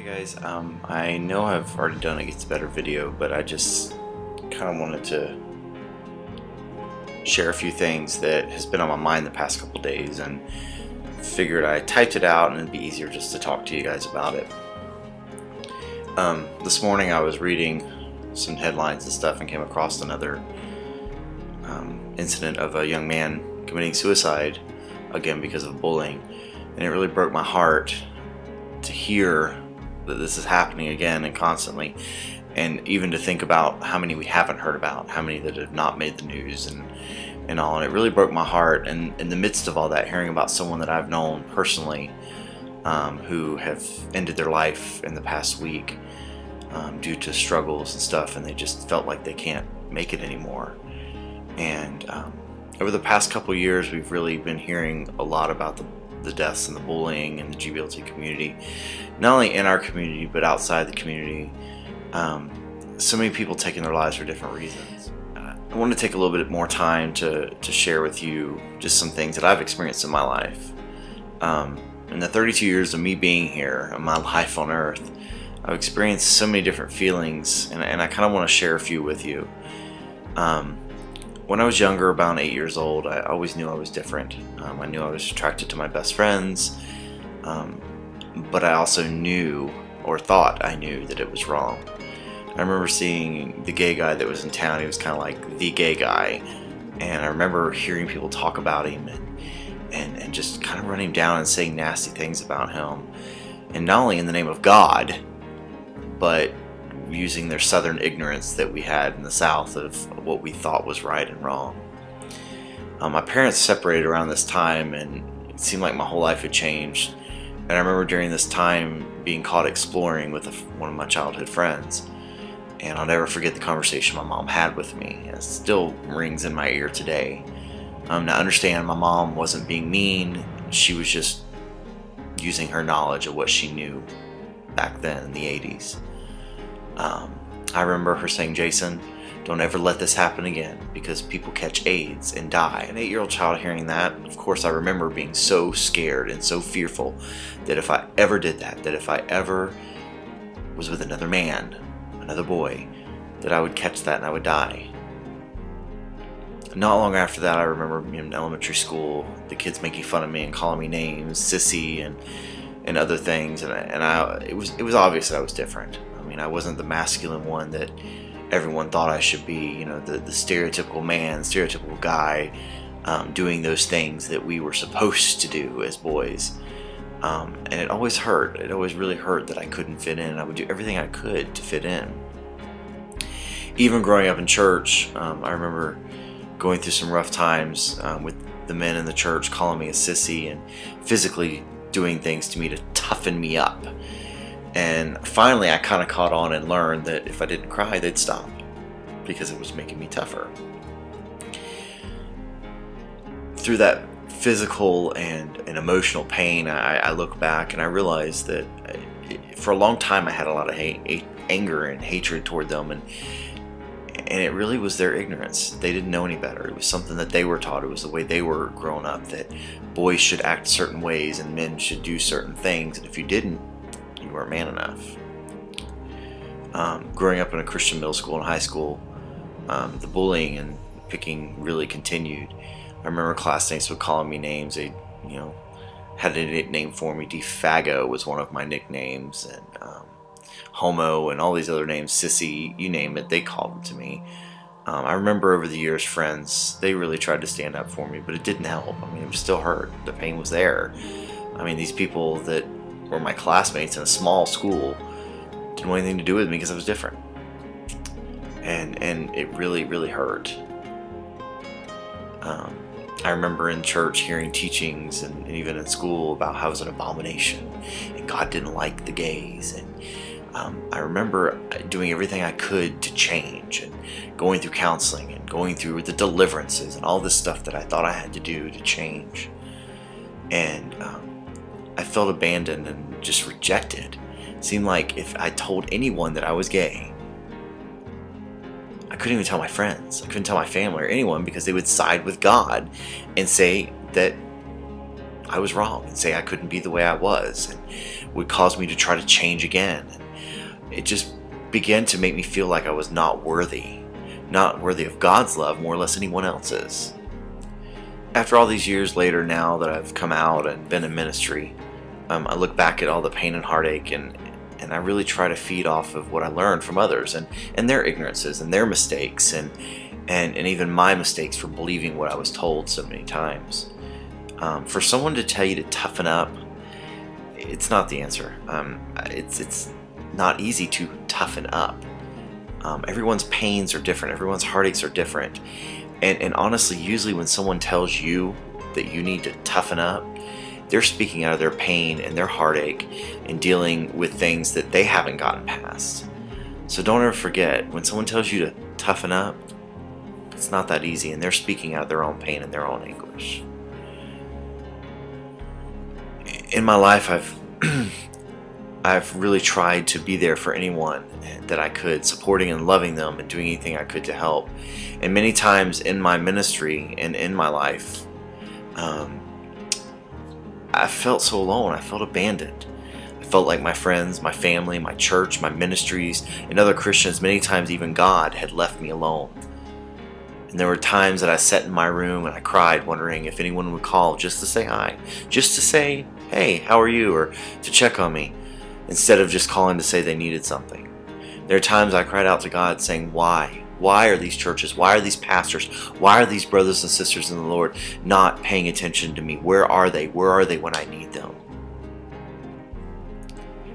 Hey guys, I know I've already done a Gets Better video, but I just kind of wanted to share a few things that has been on my mind the past couple days, and figured I typed it out and it'd be easier just to talk to you guys about it. This morning I was reading some headlines and stuff and came across another incident of a young man committing suicide, again because of bullying, and it really broke my heart to hear that this is happening again and constantly, and even to think about how many we haven't heard about, how many that have not made the news and all. And it really broke my heart, and in the midst of all that, hearing about someone that I've known personally who have ended their life in the past week due to struggles and stuff, and they just felt like they can't make it anymore. And over the past couple years, we've really been hearing a lot about the deaths and the bullying in the GBLT community, not only in our community but outside the community. So many people taking their lives for different reasons. I want to take a little bit more time to share with you just some things that I've experienced in my life. In the 32 years of me being here, of my life on earth, I've experienced so many different feelings, and I kind of want to share a few with you. When I was younger, about 8 years old, I always knew I was different. I knew I was attracted to my best friends, but I also knew, or thought I knew, that it was wrong. I remember seeing the gay guy that was in town. He was kind of like the gay guy, and I remember hearing people talk about him and just kind of running down and saying nasty things about him, and not only in the name of God, but using their southern ignorance that we had in the South of what we thought was right and wrong. My parents separated around this time, and it seemed like my whole life had changed. And I remember during this time being caught exploring with one of my childhood friends, and I'll never forget the conversation my mom had with me. It still rings in my ear today. Now understand, my mom wasn't being mean. She was just using her knowledge of what she knew back then in the 80s. I remember her saying, "Jason, don't ever let this happen again, because people catch AIDS and die." An 8-year-old child hearing that, of course I remember being so scared and so fearful that if I ever did that if I ever was with another man, another boy, that I would catch that and I would die. Not long after that, I remember in elementary school, the kids making fun of me and calling me names, sissy and other things, and it was obvious that I was different. I mean, I wasn't the masculine one that everyone thought I should be, you know, the stereotypical man, stereotypical guy, doing those things that we were supposed to do as boys. And it always hurt. It always really hurt that I couldn't fit in. I would do everything I could to fit in. Even growing up in church, I remember going through some rough times with the men in the church calling me a sissy and physically doing things to me to toughen me up. And finally I kind of caught on and learned that if I didn't cry, they'd stop, because it was making me tougher. Through that physical and emotional pain, I look back and I realize that for a long time I had a lot of anger and hatred toward them, and it really was their ignorance. They didn't know any better. It was something that they were taught. It was the way they were grown up, that boys should act certain ways and men should do certain things, and if you didn't, you weren't man enough. Growing up in a Christian middle school and high school, the bullying and picking really continued. I remember classmates would call me names. They, you know, had a nickname for me. Defago was one of my nicknames, and homo and all these other names, sissy, you name it, they called it to me. I remember over the years, friends, they really tried to stand up for me, but it didn't help. I mean, it was still hurt. The pain was there. I mean, these people that were my classmates in a small school didn't want anything to do with me because I was different, and it really hurt. I remember in church hearing teachings and even in school about how it was an abomination and God didn't like the gays, and I remember doing everything I could to change, and going through counseling and going through the deliverances and all this stuff that I thought I had to do to change, and I felt abandoned and just rejected. It seemed like if I told anyone that I was gay, I couldn't even tell my friends. I couldn't tell my family or anyone, because they would side with God and say that I was wrong and say I couldn't be the way I was, and would cause me to try to change again. And it just began to make me feel like I was not worthy of God's love, more or less anyone else's. After all these years later, now that I've come out and been in ministry, I look back at all the pain and heartache, and I really try to feed off of what I learned from others and their ignorances and their mistakes and even my mistakes for believing what I was told so many times. For someone to tell you to toughen up, it's not the answer. It's not easy to toughen up. Everyone's pains are different. Everyone's heartaches are different. And honestly, usually when someone tells you that you need to toughen up, they're speaking out of their pain and their heartache and dealing with things that they haven't gotten past. So don't ever forget, when someone tells you to toughen up, it's not that easy, and they're speaking out of their own pain and their own anguish. In my life, I've really tried to be there for anyone that I could, supporting and loving them and doing anything I could to help. And many times in my ministry and in my life, I felt so alone. I felt abandoned. I felt like my friends, my family, my church, my ministries, and other Christians, many times even God, had left me alone. And there were times that I sat in my room and I cried, wondering if anyone would call just to say hi, just to say, hey, how are you, or to check on me, instead of just calling to say they needed something. There are times I cried out to God saying, why? Why are these churches, why are these pastors, why are these brothers and sisters in the Lord not paying attention to me? Where are they? Where are they when I need them?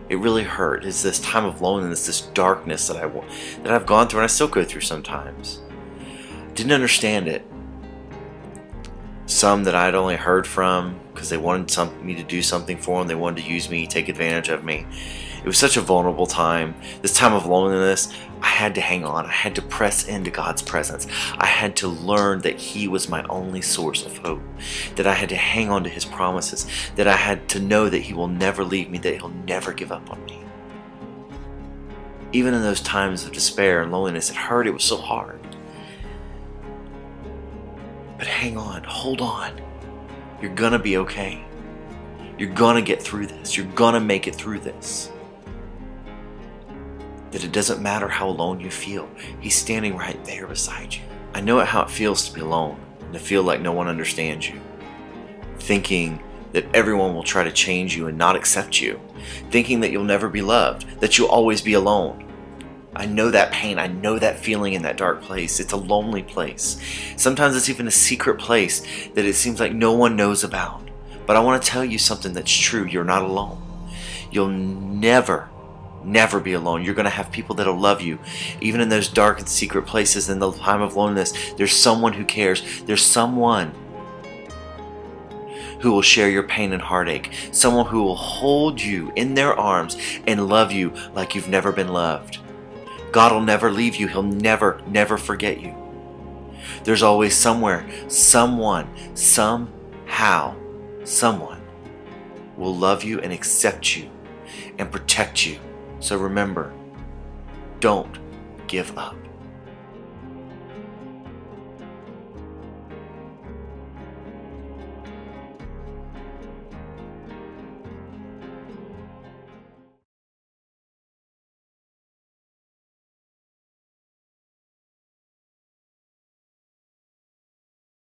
It really hurt. It's this time of loneliness, this darkness that I've gone through, and I still go through sometimes. Didn't understand it. Some that I'd only heard from because they wanted me to do something for them. They wanted to use me, take advantage of me. It was such a vulnerable time. This time of loneliness, I had to hang on. I had to press into God's presence. I had to learn that He was my only source of hope, that I had to hang on to His promises, that I had to know that He will never leave me, that He'll never give up on me. Even in those times of despair and loneliness, it hurt. It was so hard. But hang on, hold on. You're gonna be okay. You're gonna get through this. You're gonna make it through this. That it doesn't matter how alone you feel. He's standing right there beside you. I know how it feels to be alone and to feel like no one understands you. Thinking that everyone will try to change you and not accept you. Thinking that you'll never be loved, that you'll always be alone. I know that pain. I know that feeling in that dark place. It's a lonely place. Sometimes it's even a secret place that it seems like no one knows about. But I want to tell you something that's true. You're not alone. You'll never be alone. You're going to have people that'll love you. Even in those dark and secret places, in the time of loneliness, there's someone who cares. There's someone who will share your pain and heartache. Someone who will hold you in their arms and love you like you've never been loved. God will never leave you. He'll never forget you. There's always somewhere, someone, somehow, someone will love you and accept you and protect you. So remember, don't give up.